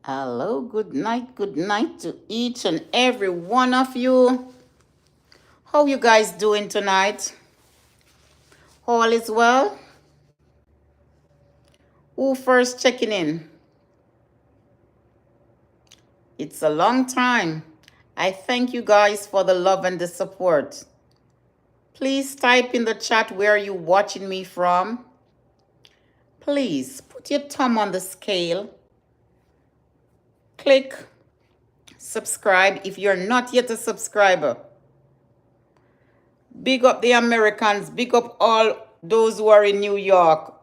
Hello, good night to each and every one of you. How you guys doing tonight? All is well? Who first checking in? It's a long time. I thank you guys for the love and the support. Please type in the chat where you watching me from. Please put your thumb on the scale. Click subscribe if you're not yet a subscriber. Big up the Americans, big up all those who are in New York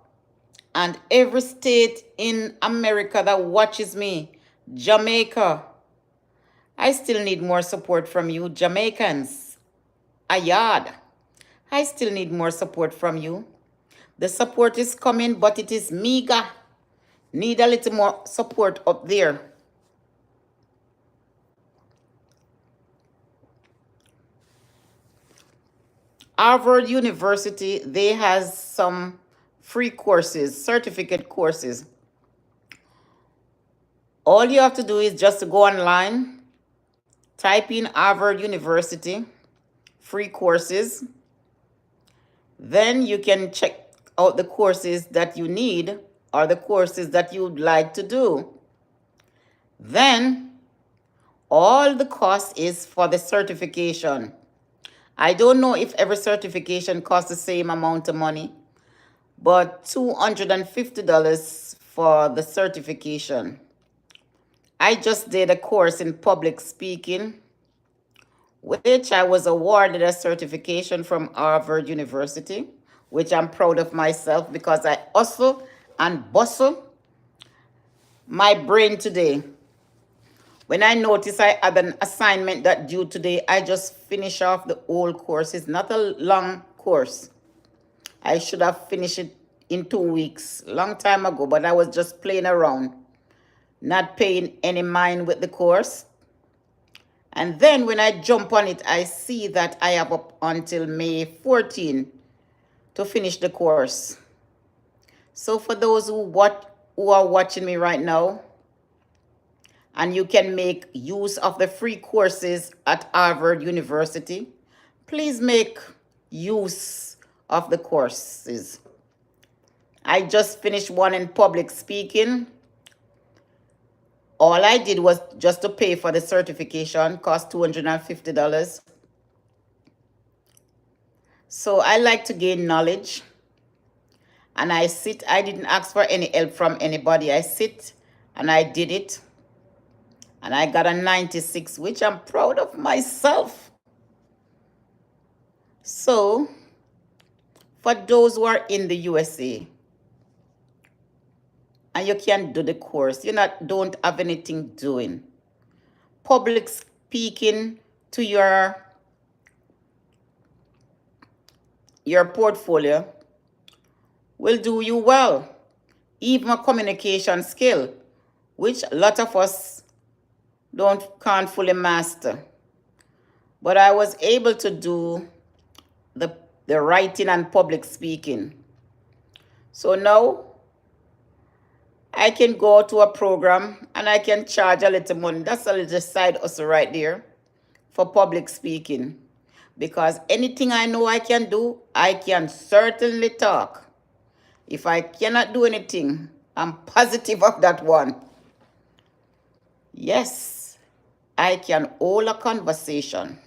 and every state in America that watches me. Jamaica, I still need more support from you. Jamaicans, Ayad, I still need more support from you. The support is coming, but it is meager. Need a little more support up there. Harvard University, they has some free courses, certificate courses. All you have to do is just to go online, type in Harvard University, free courses. Then you can check out the courses that you need or the courses that you'd like to do. Then all the cost is for the certification. I don't know if every certification costs the same amount of money, but $250 for the certification. I just did a course in public speaking, which I was awarded a certification from Harvard University, which I'm proud of myself because I hustle and bustle my brain today. When I notice I had an assignment that due today, I just finish off the whole course. It's not a long course. I should have finished it in 2 weeks, long time ago, but I was just playing around, not paying any mind with the course. And then when I jump on it, I see that I have up until May 14 to finish the course. So for those who are watching me right now, and you can make use of the free courses at Harvard University, please make use of the courses. I just finished one in public speaking. All I did was just to pay for the certification, cost $250. So I like to gain knowledge. And I didn't ask for any help from anybody. I sit and I did it. And I got a 96, which I'm proud of myself. So, for those who are in the USA, and you can do the course, don't have anything doing. Public speaking to your portfolio will do you well. Even a communication skill, which a lot of us can't fully master. But I was able to do the writing and public speaking. So now I can go to a program and I can charge a little money. That's a little side hustle right there for public speaking. Because anything I know I can do, I can certainly talk. If I cannot do anything, I'm positive of that one. Yes, I can hold a conversation.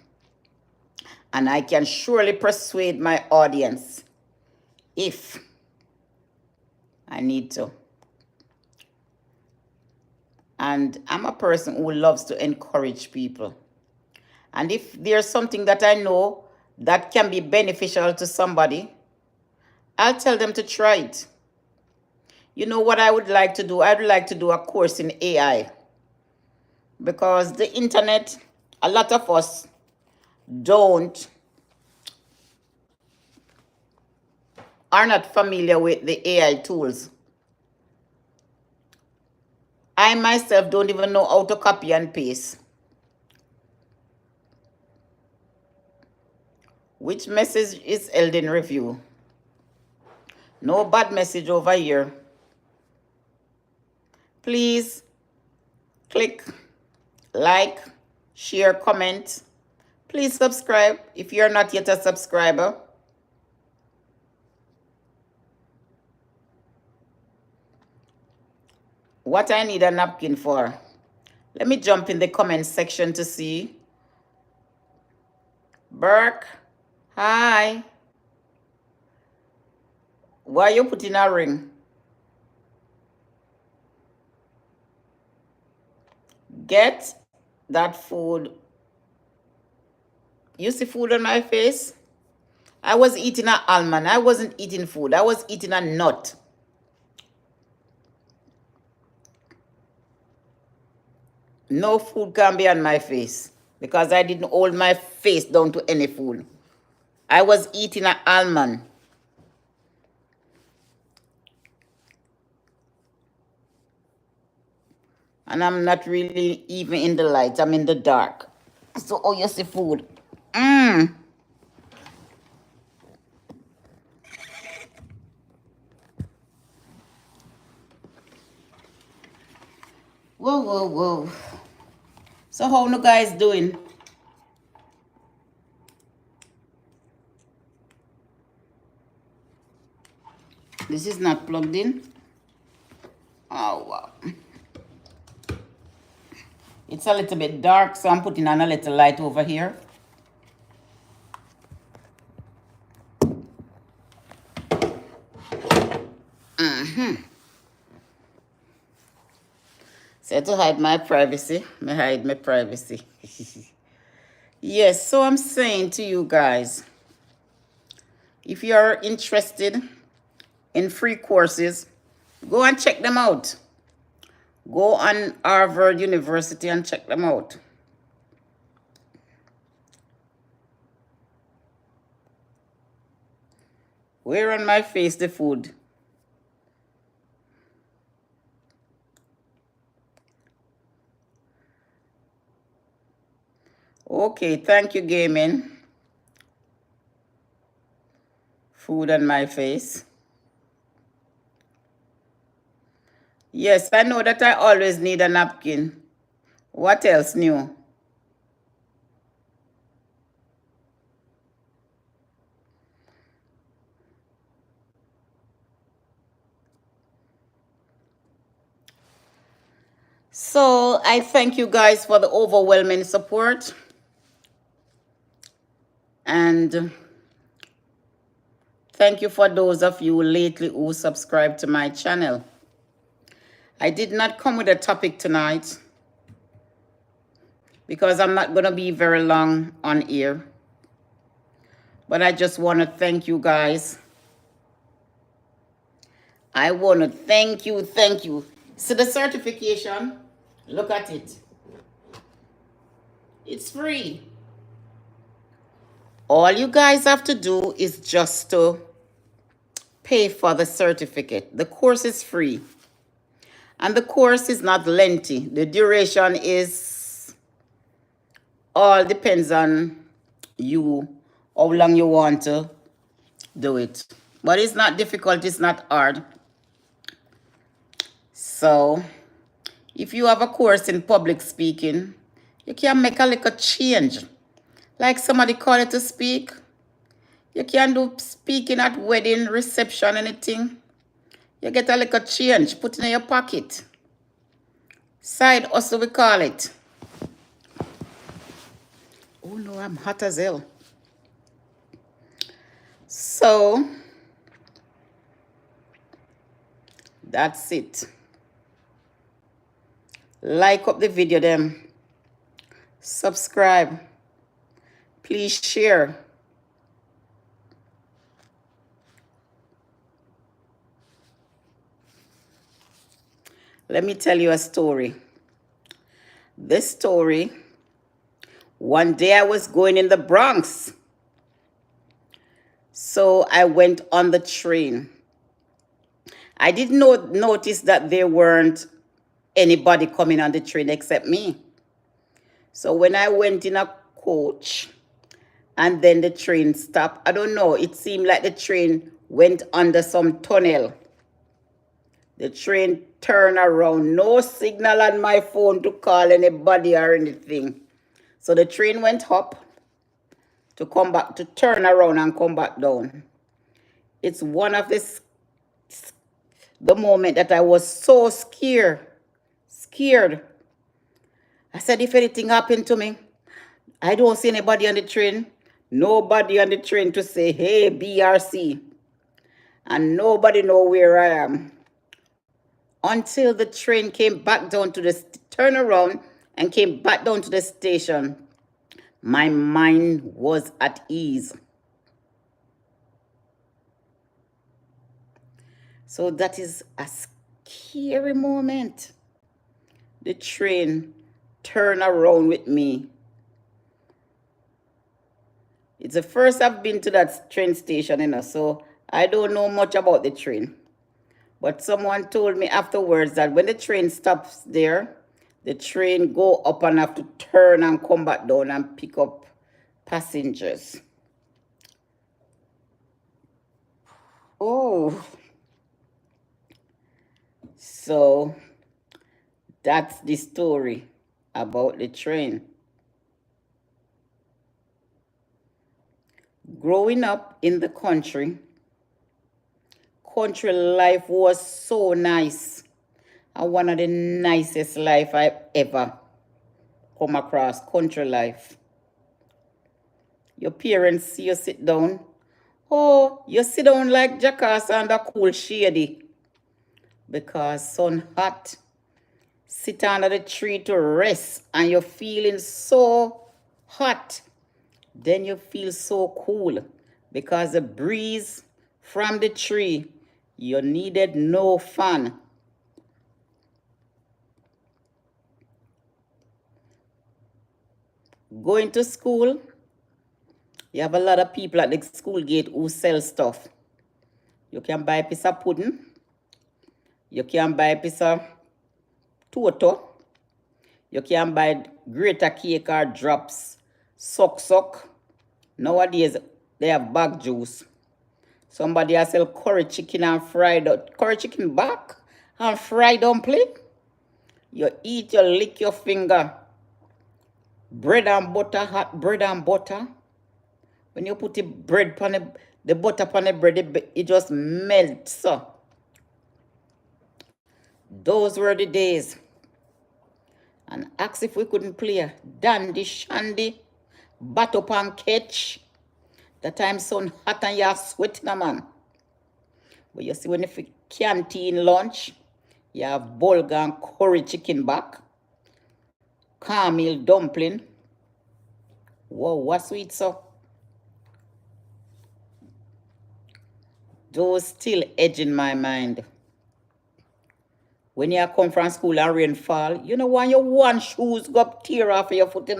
And I can surely persuade my audience if I need to. And I'm a person who loves to encourage people. And if there's something that I know that can be beneficial to somebody, I'll tell them to try it. You know what I would like to do? I'd like to do a course in AI. Because the internet, a lot of us are not familiar with the AI tools. I myself don't even know how to copy and paste. Which message is held in review? No bad message over here. Please click like, share, comment. Please subscribe if you're not yet a subscriber. What I need a napkin for? Let me jump in the comment section to see. Burke, hi. Why you putting a ring? Get that food. You see food on my face? I was eating an almond. I wasn't eating food. I was eating a nut. No food can be on my face because I didn't hold my face down to any food. I was eating an almond. And I'm not really even in the light. I'm in the dark. So, oh, you see food. Mmm. Whoa, whoa, whoa. So how you guys doing? This is not plugged in. Oh, wow. It's a little bit dark, so I'm putting on a little light over here. So to hide my privacy, I hide my privacy. Yes, so I'm saying to you guys, if you're interested in free courses, go and check them out. Go on Harvard University and check them out. Where on my face the food? Okay, thank you, gaming. Food on my face. Yes, I know that I always need a napkin. What else new? So I thank you guys for the overwhelming support. And thank you for those of you lately who subscribed to my channel. I did not come with a topic tonight because I'm not going to be very long on here. But I just want to thank you guys. I want to thank you. See the certification? Look at it. It's free. All you guys have to do is just to pay for the certificate. The course is free. And the course is not lengthy. The duration is all depends on you, how long you want to do it. But it's not difficult, it's not hard. So, if you have a course in public speaking, you can make a little change. Like somebody call you to speak. You can do speaking at wedding, reception, anything. You get a little change, put it in your pocket. Side hustle, we call it. Oh no, I'm hot as hell. So, that's it. Like up the video them. Subscribe. Please share. Let me tell you a story. This story, one day I was going in the Bronx. So I went on the train. I didn't notice that there weren't anybody coming on the train except me. So when I went in a coach and then the train stopped, I don't know, it seemed like the train went under some tunnel. The train turned around. No signal on my phone to call anybody or anything. So the train went up to come back, to turn around and come back down. It's one of the moment that I was so scared. Scared. I said, if anything happened to me, I don't see anybody on the train. Nobody on the train to say, hey, BRC. And nobody know where I am. Until the train came back down to the turn around and came back down to the station. My mind was at ease. So that is a scary moment. The train turned around with me. It's the first I've been to that train station, so I don't know much about the train. But someone told me afterwards that when the train stops there, the train go up and have to turn and come back down and pick up passengers. Oh. So that's the story about the train. Growing up in the country life was so nice. And one of the nicest life I've ever come across, country life. Your parents see you sit down. Oh, you sit down like jackass under cool shady. Because sun hot. Sit under the tree to rest and you're feeling so hot. Then you feel so cool because the breeze from the tree, you needed no fan. Going to school, you have a lot of people at the school gate who sell stuff. You can buy a piece of pudding. You can buy a piece of toto. You can buy greater cake or drops. Suck. Nowadays, they have bag juice. Somebody has sell curry chicken and curry chicken back and fried dumpling. You eat, you lick your finger. Bread and butter, hot bread and butter. When you put the bread on the butter upon the bread, it just melts. So. Those were the days. And ask if we couldn't play dandy shandy, bat up and catch. That time sun hot and you're sweating, man. But you see when you canteen lunch, you have bulgur and curry chicken back, caramel dumpling. Whoa, what sweet so. Those still edging my mind. When you come from school and rain fall, you know when you want shoes go up tear off of your foot,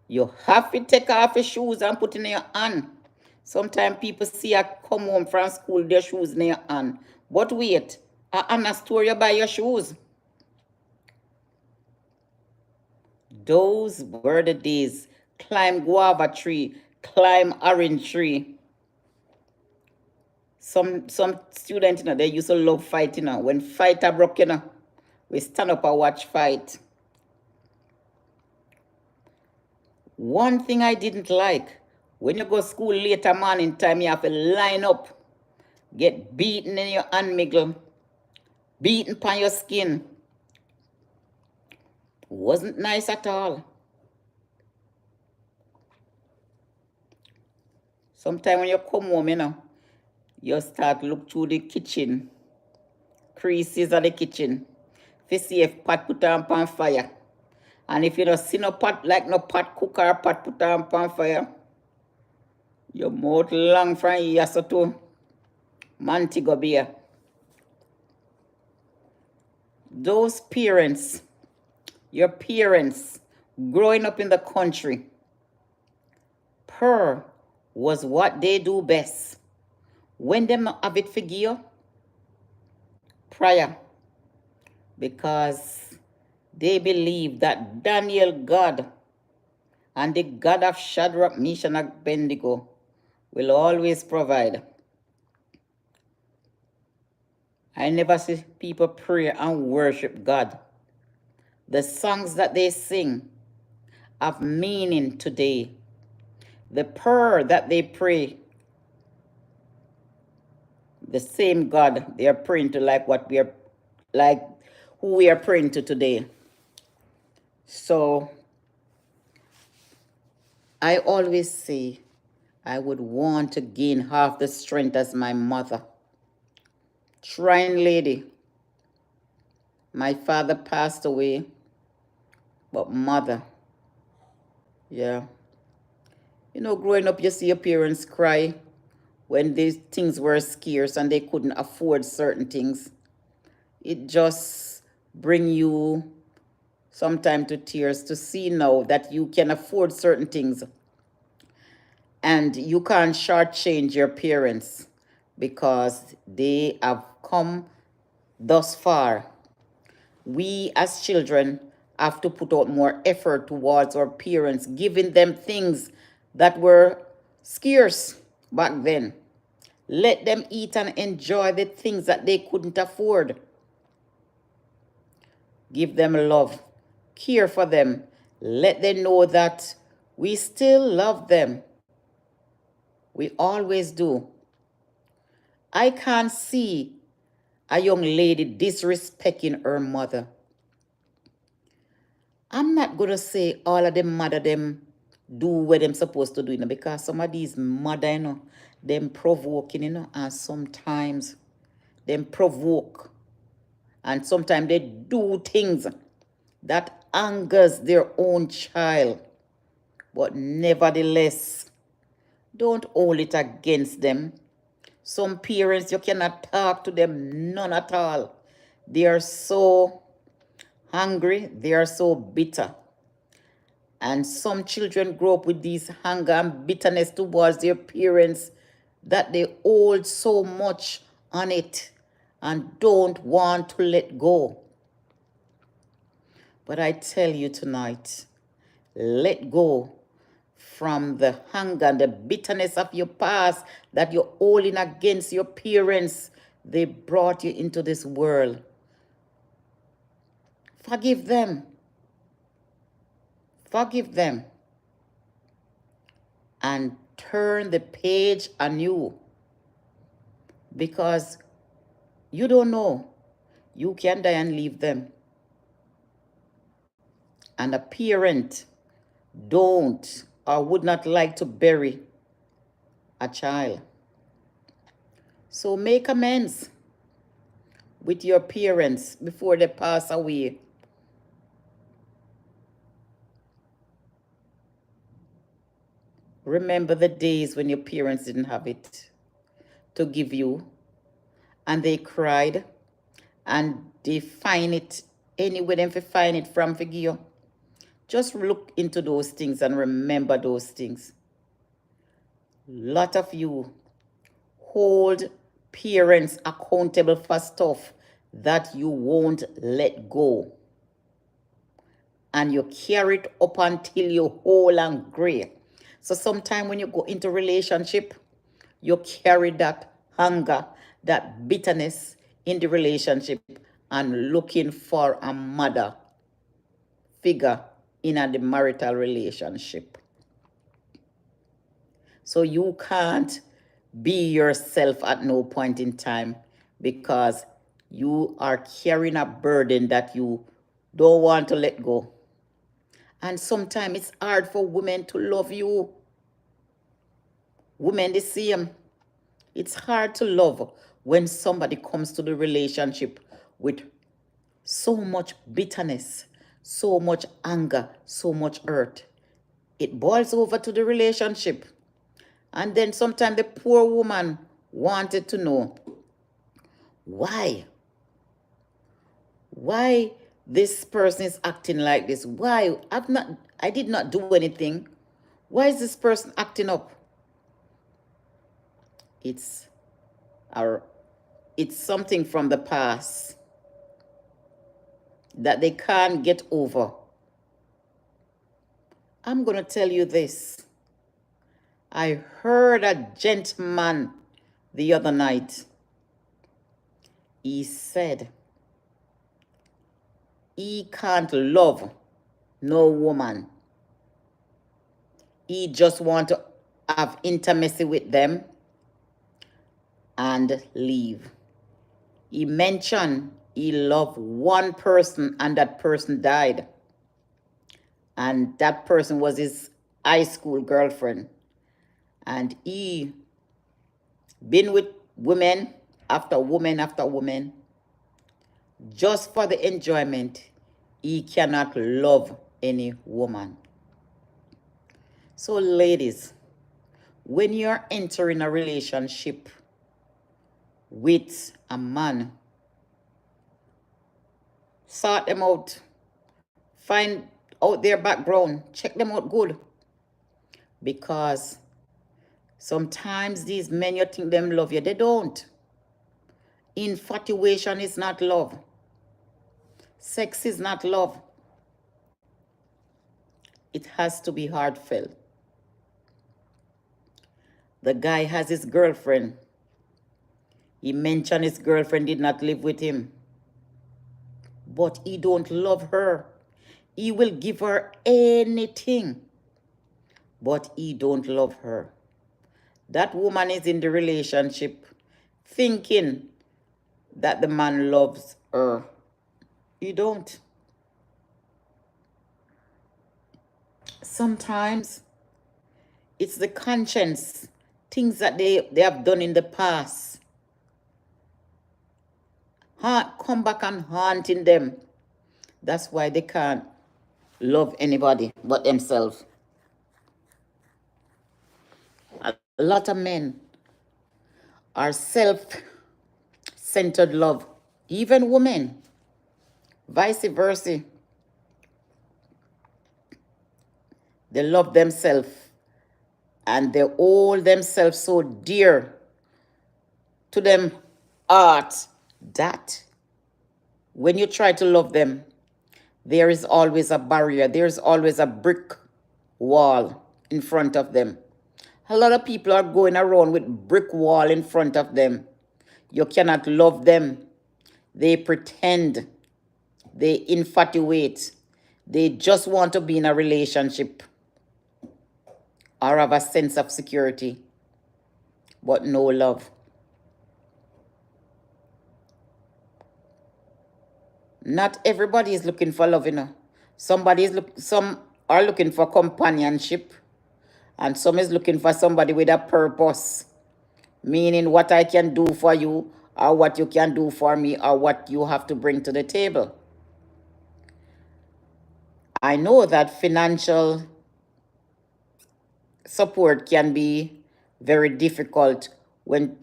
you have to take off your shoes and put in your hand. Sometimes people see you come home from school, their shoes in your hand. But wait, I'm not store you buy your shoes. Those were the days. Climb guava tree, climb orange tree. Some students, they used to love fight, When fight are broke, we stand up and watch fight. One thing I didn't like, when you go to school later morning time, you have to line up, get beaten in your handmiggle, beaten upon your skin. Wasn't nice at all. Sometimes when you come home, you start look through the kitchen, creases of the kitchen, to see if pot put on fire. And if you don't see no pot, like no pot cook or pot put on fire, your mouth long from here so to Montego Bay. Those parents, your parents, growing up in the country, prayer was what they do best. When them not have it figure you, prayer. Because they believe that Daniel God and the God of Shadrach, Meshach, and Abednego will always provide. I never see people pray and worship God. The songs that they sing have meaning today. The prayer that they pray, the same God they are praying to, like who we are praying to today. So I always say I would want to gain half the strength as my mother. Shrine lady. My father passed away, but mother, yeah. You know, growing up, you see your parents cry when these things were scarce and they couldn't afford certain things. It just bring you sometime to tears to see now that you can afford certain things and you can't shortchange your parents because they have come thus far. We as children have to put out more effort towards our parents, giving them things that were scarce back then. Let them eat and enjoy the things that they couldn't afford. Give them love, care for them. Let them know that we still love them. We always do. I can't see a young lady disrespecting her mother. I'm not going to say all of them mother them do what them supposed to do, because some of these mother, them provoking, and sometimes them provoke. And sometimes they do things that angers their own child. But nevertheless, don't hold it against them. Some parents, you cannot talk to them, none at all. They are so hungry, they are so bitter. And some children grow up with these anger and bitterness towards their parents that they hold so much on it and don't want to let go. But I tell you tonight, let go from the hunger and the bitterness of your past that you're holding against your parents. They brought you into this world. Forgive them. Forgive them. And turn the page anew. Because you don't know. You can die and leave them. And a parent don't or would not like to bury a child. So make amends with your parents before they pass away. Remember the days when your parents didn't have it to give you, and they cried, and they find it anywhere them to find it from for give you. Just look into those things and remember those things. Lot of you hold parents accountable for stuff that you won't let go. And you carry it up until you whole and gray. So sometime when you go into relationship, you carry that hunger, that bitterness in the relationship and looking for a mother figure in the marital relationship. So you can't be yourself at no point in time because you are carrying a burden that you don't want to let go. And sometimes it's hard for women to love you. Women the same. It's hard to love when somebody comes to the relationship with so much bitterness, so much anger, so much hurt. It boils over to the relationship. And then sometimes the poor woman wanted to know why this person is acting like this. Why? I did not do anything. Why is this person acting up? It's something from the past that they can't get over. I'm going to tell you this. I heard a gentleman the other night. he said he can't love no woman. He just want to have intimacy with them and leave. He mentioned he loved one person and that person died. And that person was his high school girlfriend. And he been with women after woman after woman just for the enjoyment. He cannot love any woman. So ladies, when you're entering a relationship with a man, sort them out. Find out their background. Check them out good. Because sometimes these men, you think them love you. They don't. Infatuation is not love. Sex is not love. It has to be heartfelt. The guy has his girlfriend. He mentioned his girlfriend did not live with him. But he don't love her. He will give her anything. But he don't love her. That woman is in the relationship thinking that the man loves her. He don't. Sometimes it's the conscience, things that they have done in the past. Come back and haunting them. That's why they can't love anybody but themselves. A lot of men are self-centered love. Even women, vice versa. They love themselves and they hold themselves so dear to them heart that when you try to love them, there is always a barrier. There's always a brick wall in front of them. A lot of people are going around with brick wall in front of them. You cannot love them. They pretend. They infatuate. They just want to be in a relationship or have a sense of security, but no love. Not everybody is looking for love, you know. Some are looking for companionship, and some is looking for somebody with a purpose, meaning what I can do for you, or what you can do for me, or what you have to bring to the table. I know that financial support can be very difficult when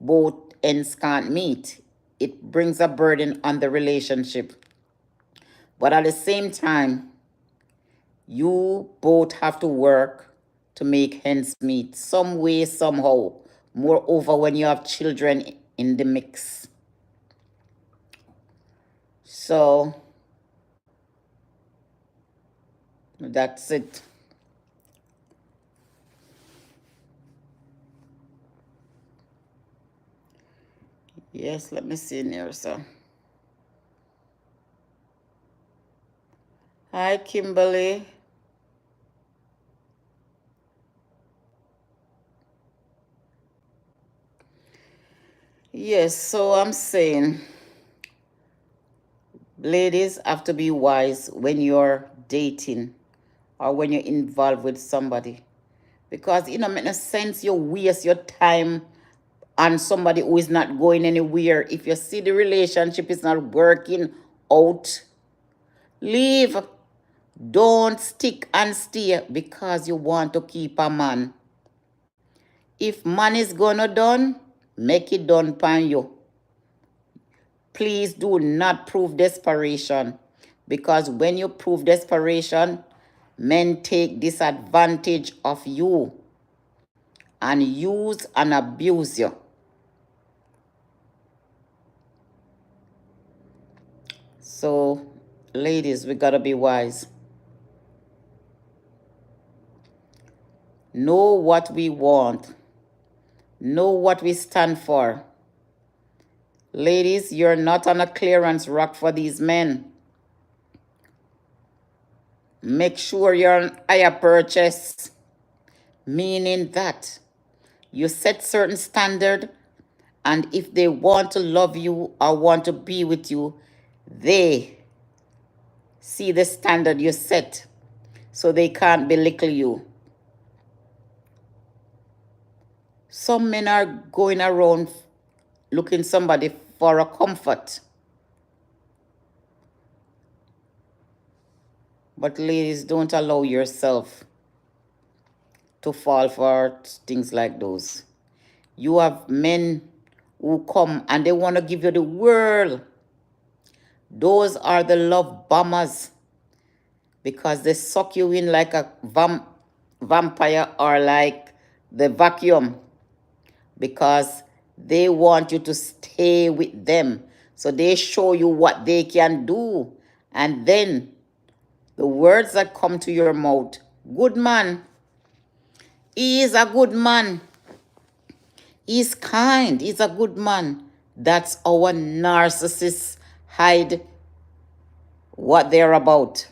both ends can't meet. It brings a burden on the relationship. But at the same time, you both have to work to make ends meet some way, somehow. Moreover, when you have children in the mix. So, that's it. Yes, let me see here, so. Hi, Kimberly. Yes, so I'm saying, ladies have to be wise when you're dating or when you're involved with somebody. Because it don't make no sense you waste your time on somebody who is not going anywhere. If you see the relationship is not working out, leave. Don't stick and stay because you want to keep a man. If man is gonna done, make it done pan you. Please do not prove desperation, because when you prove desperation, men take disadvantage of you and use and abuse you. So, ladies, we gotta be wise. Know what we want. Know what we stand for. Ladies, you're not on a clearance rack for these men. Make sure you're on higher purchase, meaning that you set certain standard, and if they want to love you or want to be with you, they see the standard you set, so they can't belittle you. Some men are going around looking somebody for a comfort. But ladies, don't allow yourself to fall for things like those. You have men who come and they want to give you the world. Those are the love bombers, because they suck you in like a vampire or like the vacuum, because they want you to stay with them. So they show you what they can do. And then the words that come to your mouth, good man, he is a good man. He's kind. He's a good man. That's our narcissists hide what they're about.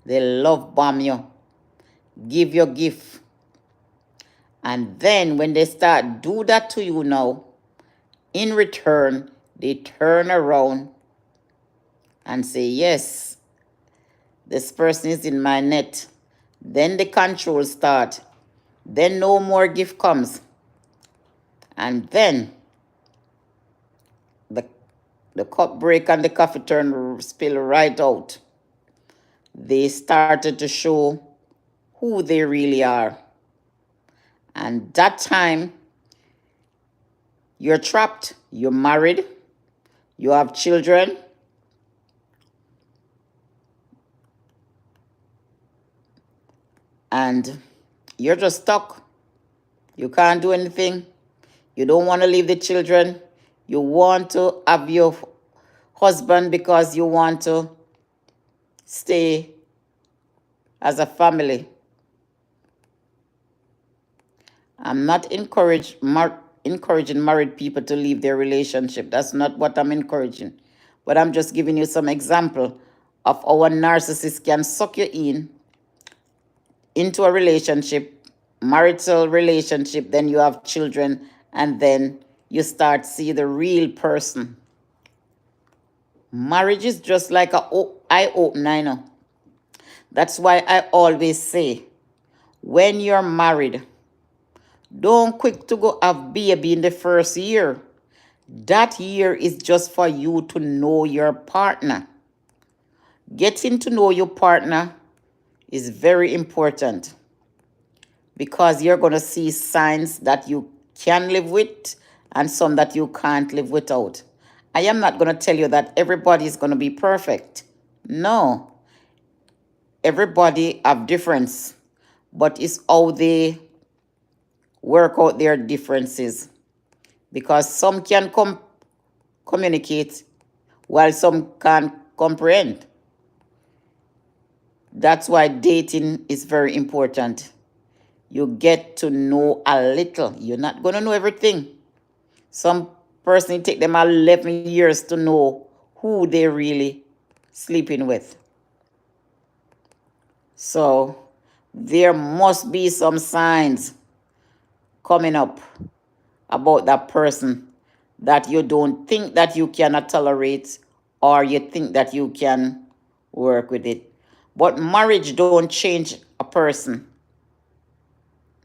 They love bomb you, give you gift. And then when they start do that to you now, in return, they turn around and say, yes, this person is in my net. Then the control start. Then no more gift comes. And then the cup break and the coffee turn spill right out. They started to show who they really are. And that time, you're trapped. You're married. You have children. And you're just stuck. You can't do anything. You don't want to leave the children. You want to have your husband because you want to stay as a family. I'm not encouraging married people to leave their relationship. That's not what I'm encouraging. But I'm just giving you some example of how a narcissist can suck you into a relationship, marital relationship, then you have children, and then you start see the real person. Marriage is just like an eye opener, I know. That's why I always say, when you're married, don't quick to go have baby in the first year. That year is just for you to know your partner. Getting to know your partner is very important, because you're going to see signs that you can live with and some that you can't live without. I am not going to tell you that everybody is going to be perfect. No. Everybody have difference, but it's how they work out their differences, because some can communicate while some can't comprehend. That's why dating is very important. You get to know a little. You're not going to know everything. Some person, it take them 11 years to know who they're really sleeping with. So there must be some signs coming up about that person that you don't think that you cannot tolerate, or you think that you can work with it. But marriage don't change a person.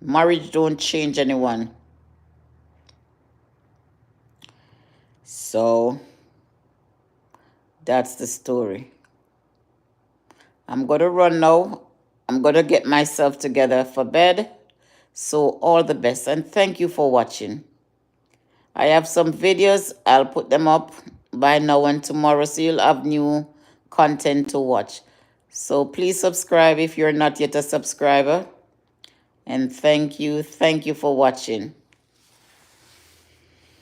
Marriage don't change anyone. So that's the story. I'm going to run now. I'm going to get myself together for bed. So all the best, and thank you for watching. I have some videos. I'll put them up by now and tomorrow, so you'll have new content to watch. So please subscribe if you're not yet a subscriber. And thank you for watching.